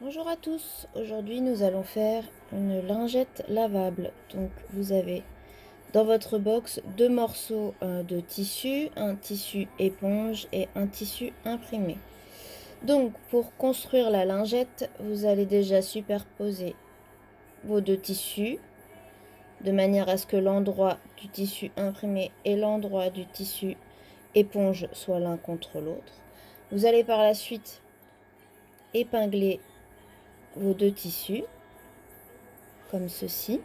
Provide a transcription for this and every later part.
Bonjour à tous, aujourd'hui nous allons faire une lingette lavable. Donc vous avez dans votre box deux morceaux de tissu, un tissu éponge et un tissu imprimé. Donc pour construire la lingette, vous allez déjà superposer vos deux tissus de manière à ce que l'endroit du tissu imprimé et l'endroit du tissu éponge soient l'un contre l'autre. Vous allez par la suite épingler vos deux tissus comme ceci.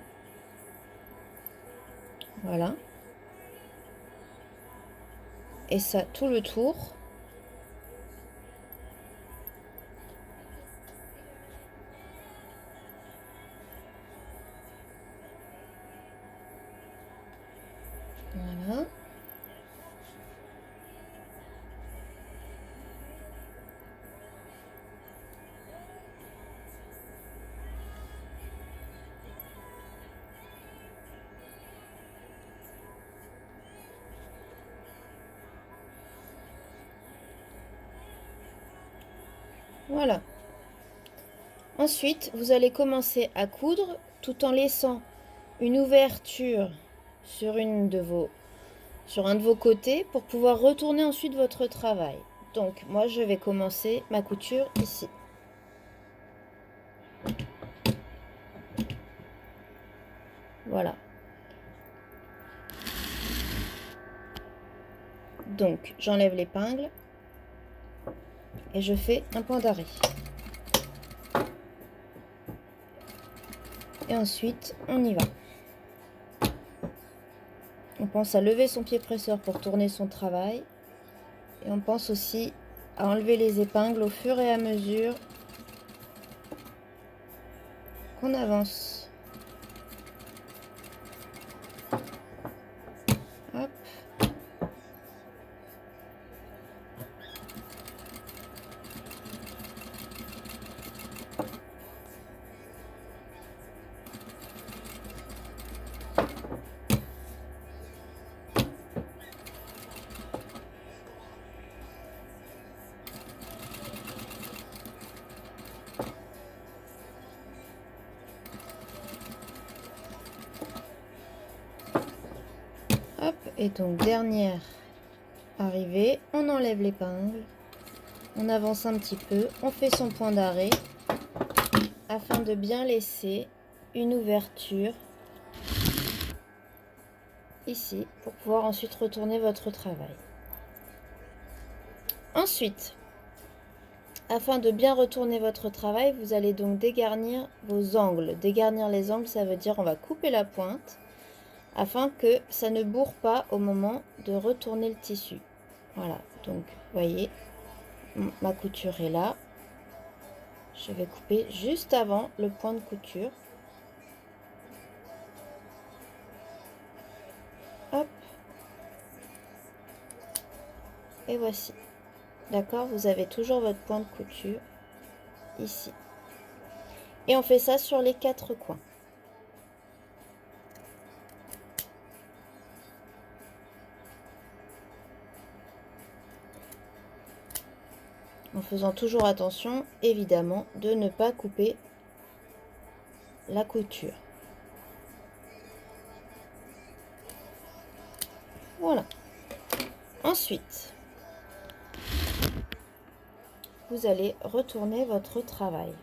Voilà. Et ça tout le tour. Voilà. Voilà. Ensuite, vous allez commencer à coudre tout en laissant une ouverture sur un de vos côtés pour pouvoir retourner ensuite votre travail. Donc, moi, je vais commencer ma couture ici. Voilà. Donc, j'enlève l'épingle et je fais un point d'arrêt. Et ensuite, on y va. On pense à lever son pied presseur pour tourner son travail. Et on pense aussi à enlever les épingles au fur et à mesure qu'on avance. Hop. Hop, et donc dernière arrivée, on enlève l'épingle, on avance un petit peu, on fait son point d'arrêt afin de bien laisser une ouverture ici pour pouvoir ensuite retourner votre travail. Ensuite, afin de bien retourner votre travail, vous allez donc dégarnir vos angles. Dégarnir les angles, ça veut dire on va couper la pointe afin que ça ne bourre pas au moment de retourner le tissu. Voilà, donc vous voyez, ma couture est là. Je vais couper juste avant le point de couture. Hop. Et voici. D'accord, vous avez toujours votre point de couture ici. Et on fait ça sur les 4 coins. En faisant toujours attention, évidemment, de ne pas couper la couture. Voilà. Ensuite, vous allez retourner votre travail.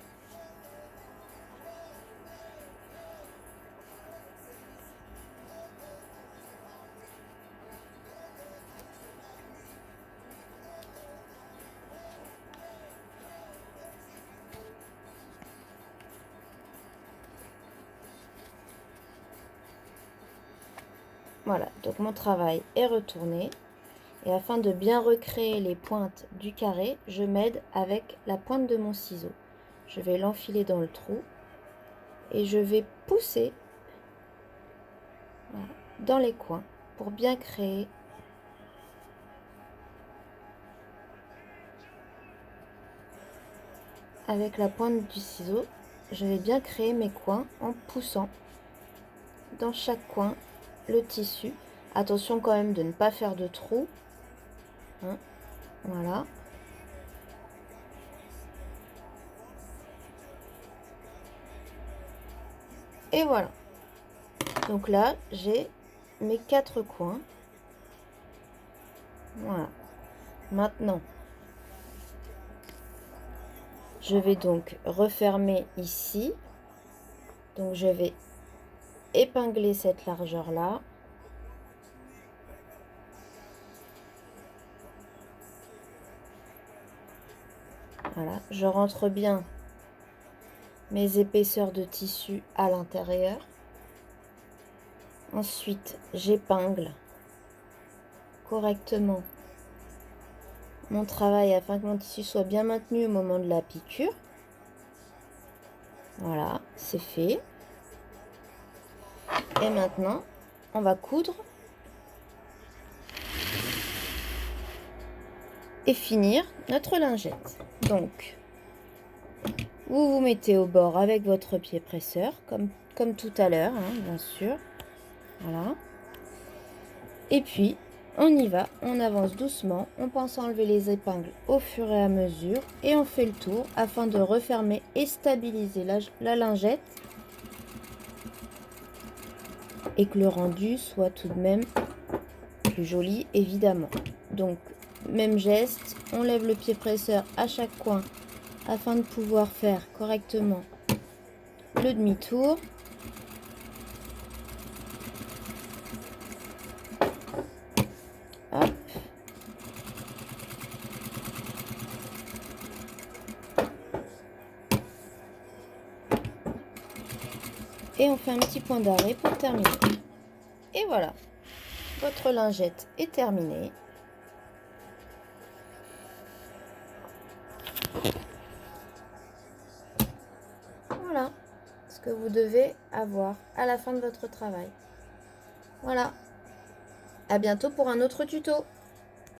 Voilà, donc mon travail est retourné. Et afin de bien recréer les pointes du carré, je m'aide avec la pointe de mon ciseau. Je vais l'enfiler dans le trou et je vais pousser dans les coins pour bien créer avec la pointe du ciseau. Je vais bien créer mes coins en poussant dans chaque coin le tissu. Attention quand même de ne pas faire de trous. Voilà. Et voilà. Donc là, j'ai mes 4 coins. Voilà. Maintenant, je vais donc refermer ici. Donc je vais épingler cette largeur-là. Voilà, je rentre bien mes épaisseurs de tissu à l'intérieur. Ensuite, j'épingle correctement mon travail afin que mon tissu soit bien maintenu au moment de la piqûre. Voilà, c'est fait. Et maintenant, on va coudre et finir notre lingette. Donc, vous vous mettez au bord avec votre pied presseur, comme tout à l'heure, hein, bien sûr. Voilà. Et puis, on y va, on avance doucement, on pense à enlever les épingles au fur et à mesure et on fait le tour afin de refermer et stabiliser la lingette et que le rendu soit tout de même plus joli, évidemment. Donc, même geste, on lève le pied presseur à chaque coin afin de pouvoir faire correctement le demi-tour. Hop. Et on fait un petit point d'arrêt pour terminer. Et voilà, votre lingette est terminée. Voilà ce que vous devez avoir à la fin de votre travail. Voilà. À bientôt pour un autre tuto.